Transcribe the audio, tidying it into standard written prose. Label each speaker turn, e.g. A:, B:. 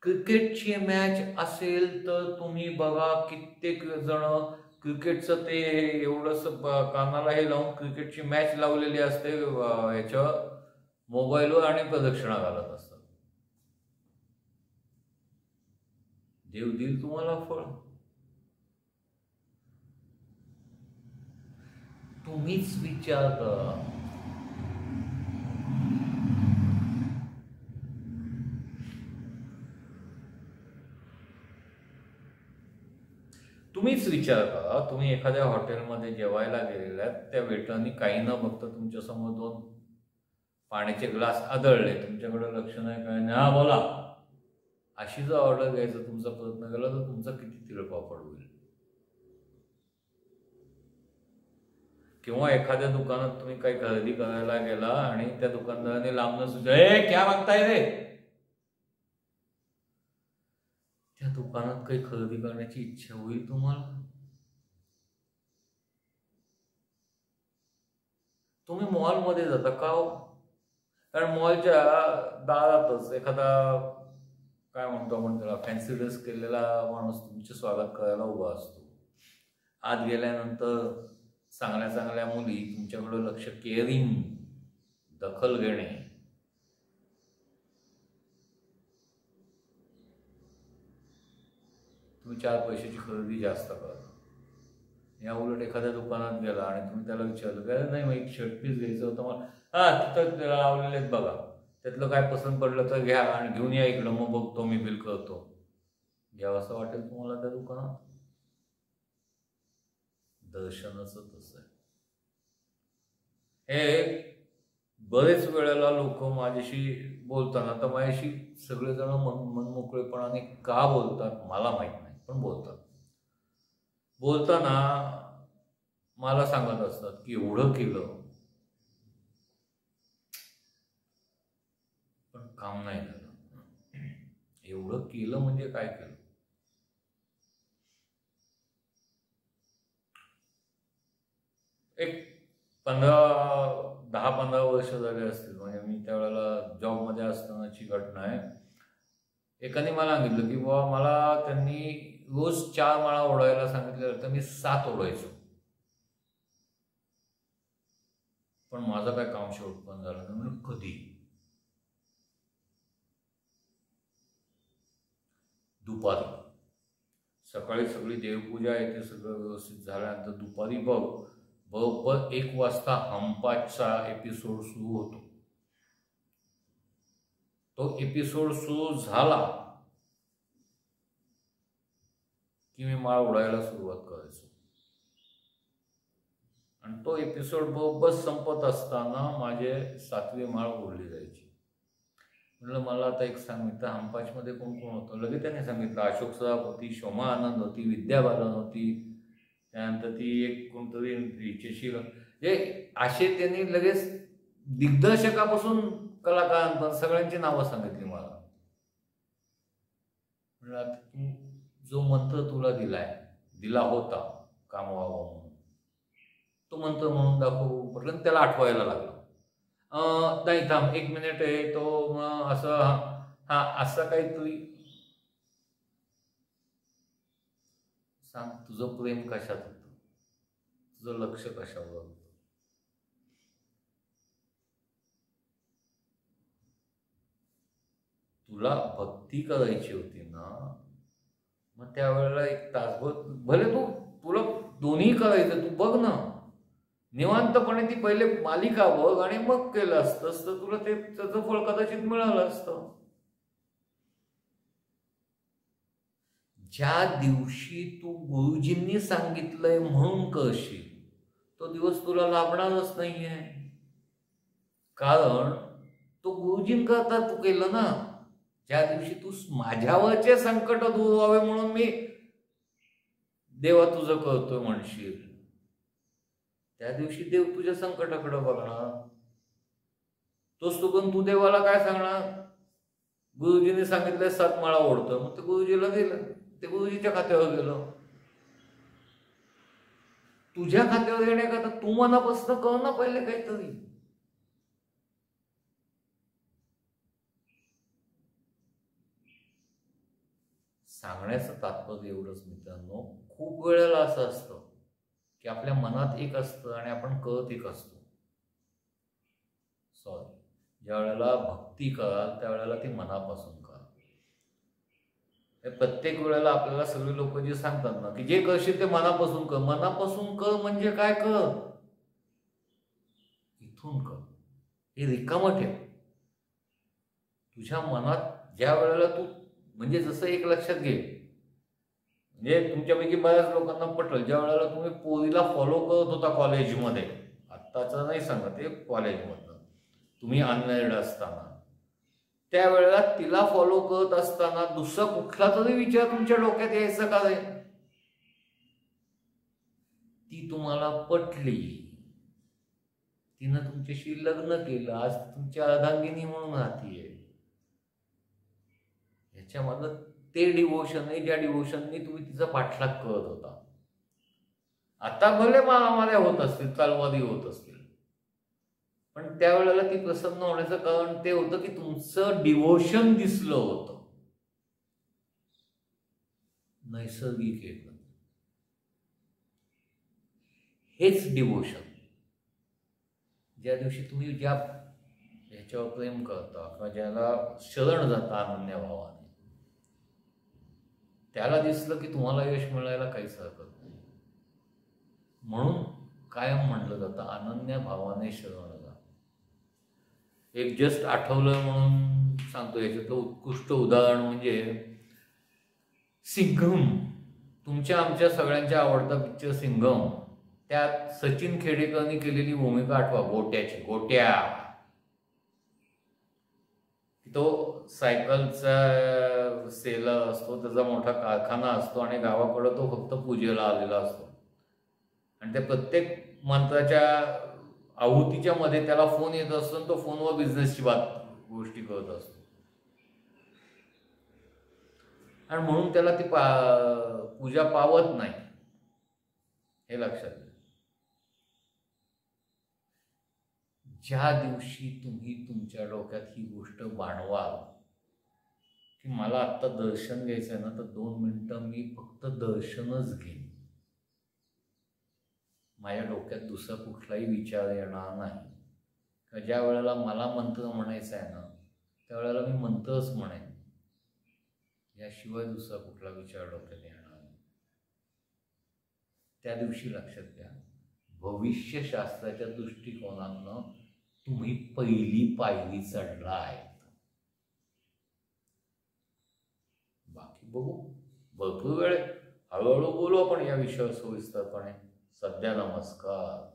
A: क्रिकेटची मॅच असेल तर तुम्ही बघा कित्येक जण क्रिकेटचं ते एवढंच कानाला हे लावून क्रिकेटची मॅच लावलेली असते याच्या मोबाईलवर आणि प्रदक्षिणा घालत असतात. देव देईल तुम्हाला फळ. तुम्हीच विचार करा. तुम्हीच विचार करा, तुम्ही एखाद्या हॉटेलमध्ये जेवायला गेलेल्या त्या वेटरनी काही न बघता तुमच्या समोर 2 पाण्याचे ग्लास आदळले, तुमच्याकडे लक्ष नाही, काय नाही, हा बोला, अशी जर ऑर्डर घ्यायचा तुमचा प्रयत्न केला तर तुमचा किती तिळपापड होईल. किंवा एखाद्या दुकानात तुम्ही काही खरेदी करायला गेला आणि त्या दुकानदाराने लांबनं सुद्धा क्या मागताय रे, त्या दुकानात काही खरेदी करण्याची इच्छा होईल तुम्हाला? तुम्ही मॉलमध्ये जाता का हो? कारण मॉलच्या दारातच एखादा काय म्हणतो आपण त्याला फॅन्सी ड्रेस केलेला माणूस तुमचे स्वागत करायला उभा असतो. आत गेल्यानंतर चांगल्या चांगल्या मुली तुमच्याकडे लक्ष, केअरिंग, दखल घेणे. तुम्ही 4 पैशाची खरेदी जास्त करता. या उलट एखाद्या दुकानात गेला आणि तुम्ही त्याला विचारलं काय नाही, मग एक शर्ट पीस घ्यायचं होतं मला, तिथं लावलेले आहेत बघा, त्यातलं काय पसंत पडलं तर घ्या आणि घेऊन या इकडं, मग बघतो मी, बिल करतो. घ्यावं असं वाटेल तुम्हाला त्या दुकानात? दर्शनाचं तसं आहे. हे बरेच वेळेला लोक माझ्याशी बोलताना, तर माझ्याशी सगळेजण मनमोकळेपणाने का बोलतात मला माहित नाही, पण बोलताना मला सांगत असतात की एवढं केलं पण काम नाही झालं. एवढं केलं म्हणजे काय केलं? एक 10-15 वर्ष झाले असतील, म्हणजे मी त्यावेळेला जॉबमध्ये असतानाची घटना आहे. एकाने मला सांगितलं की बाबा मला त्यांनी रोज 4 माळा ओढायला सांगितलं तर मी 7 ओढायचो, पण माझं काय काम शेवटपर्यंत झालं नाही. म्हणजे कधी? दुपारी. सकाळी सगळी देवपूजा आहे ते सगळं व्यवस्थित झाल्यानंतर दुपारी बरोबर 1 वाजता हंपाचा एपिसोड सुरू होतो. तो एपिसोड सुरू झाला की मी माळ ओढायला सुरुवात करायचो आणि तो एपिसोड बरोबर संपत असताना माझे 7वी माळ ओढली जायची. म्हणलं मला आता एक सांग, तर हंपाचमध्ये कोण कोण होतं? लगेच त्याने सांगितलं अशोक सराफ होती, शोमा आनंद होती, विद्या बालन होती, त्यानंतर ती एक कोणतरी हिच्याशी, हे असे त्यांनी लगेच दिग्दर्शकापासून कलाकारांपर्यंत सगळ्यांची नावं सांगितली मला. म्हणलं आता तू जो मंत्र तुला दिला होता काम व्हावं म्हणून, तो मंत्र म्हणून दाखवू म्हटलं. त्याला आठवायला लागला. नाही थांब 1 मिनिट आहे तो असं काहीतरी सांग. तुझं प्रेम कशात होतं? तुझं लक्ष कशावर होतं? तुला भक्ती करायची होती ना, मग त्यावेळेला 1 तासभर भले तुला दोन्ही करायचं, तू बघ ना निवांतपणे, ती पहिले मालिका बघ आणि मग केलं असतंस तर तुला त्याचं फळ कदाचित मिळालं असतं. ज्या दिवशी तू गुरुजींनी सांगितलंय म्हणून करशील तो दिवस तुला लाभणारच नाहीये, कारण तो गुरुजींकरता तू केलं ना. ज्या दिवशी तू माझ्यावरचे संकट दूर व्हावे म्हणून मी देवा तुझं करतोय म्हणशील, त्या दिवशी देव तुझ्या संकटाकडे बघणार. तोच तू देवाला काय सांगणार? गुरुजींनी सांगितलं 7 माळा ओढतो, मग ते गुरुजीला दिलं, ते गुरुजीच्या खात्यावर गेलं. तुझ्या खात्यावर येण्याकरता तू मनापासून कर ना पहिले काहीतरी. सांगण्याचं तात्पर्य एवढंच मित्रांनो, खूप वेळेला असं असतं की आपल्या मनात एक असतं आणि आपण कळत एक असतो. सॉरी, ज्या वेळेला भक्ती कराल त्यावेळेला ती मनापासून करा. प्रत्येक वेळेला आपल्याला सगळे लोक जे सांगतात ना की जे करशील ते मनापासून कर, मनापासून कर म्हणजे काय? कर इथून कर, हे रिकामं ठेव. तुझ्या मनात ज्या वेळेला तू, म्हणजे जसं एक लक्षात घे, म्हणजे तुमच्यापैकी बऱ्याच लोकांना पटेल, ज्या वेळेला तुम्ही पोरीला फॉलो करत होता कॉलेजमध्ये, आत्ताचं नाही सांगत, ते कॉलेजमधनं तुम्ही अनमॅरिड असताना, त्यावेळेला तिला फॉलो करत असताना दुसरा कुठला तरी विचार तुमच्या डोक्यात यायचा का रे? ती तुम्हाला पटली, तिनं तुमच्याशी लग्न केलं, आज तुमची अर्धांगिनी म्हणून राहतीये. ह्याच्यामधलं ते डिवोशन आहे ज्या डिवोशननी तुम्ही तिचा पाठलाग करत होता. आता भले मारामाऱ्या होत असतील, तलवारी होत असतील, पण त्यावेळेला ती प्रसन्न होण्याचं कारण ते होतं की तुमचं डिवोशन दिसलं होतं, नैसर्गिक येतं. हेच डिवोशन. ज्या दिवशी तुम्ही ज्या ह्याच्यावर प्रेम करता किंवा ज्याला शरण जाता अनन्य भावाने, त्याला दिसलं की तुम्हाला यश मिळायला काहीच हरकत नाही. म्हणून कायम म्हटलं जातं अनन्य भावाने शरण जा. एक जस्ट आठवलं म्हणून सांगतो, याच्यातलं उत्कृष्ट उदाहरण म्हणजे सिंघम. तुमच्या आमच्या सगळ्यांच्या आवडता पिक्चर सिंघम, त्यात सचिन खेडेकरनी केलेली भूमिका आठवा, गोट्याची. गोट्या तो सायकलचा सेलर असतो, त्याचा मोठा कारखाना असतो आणि गावाकडं तो फक्त पूजेला आलेला असतो. आणि त्या प्रत्येक मंत्राच्या आहुतीच्या मध्ये त्याला फोन येत असतो आणि तो फोनवर बिझनेसची गोष्टी करत असतो. आणि म्हणून त्याला ती पूजा पावत नाही, हे लक्षात घ्या. ज्या दिवशी तुम्ही तुमच्या डोक्यात ही गोष्ट बाणवाल की मला आत्ता दर्शन घ्यायचं आहे ना, तर 2 मिनिटं मी फक्त दर्शनच घेईन, माझ्या डोक्यात दुसरा कुठलाही विचार येणार नाही. ज्या वेळेला मला मंत्र म्हणायचा आहे ना, त्यावेळेला मी मंत्रच म्हणेन, याशिवाय दुसरा कुठला विचार डोक्यात येणार नाही. त्या दिवशी लक्षात घ्या, भविष्यशास्त्राच्या दृष्टिकोनातनं तुम्ही पहिली पायरी चढलाय. बाकी बघू, भरपूर वेळ हळूहळू बोलू आपण या विषयावर सविस्तरपणे. सध्या नमस्कार.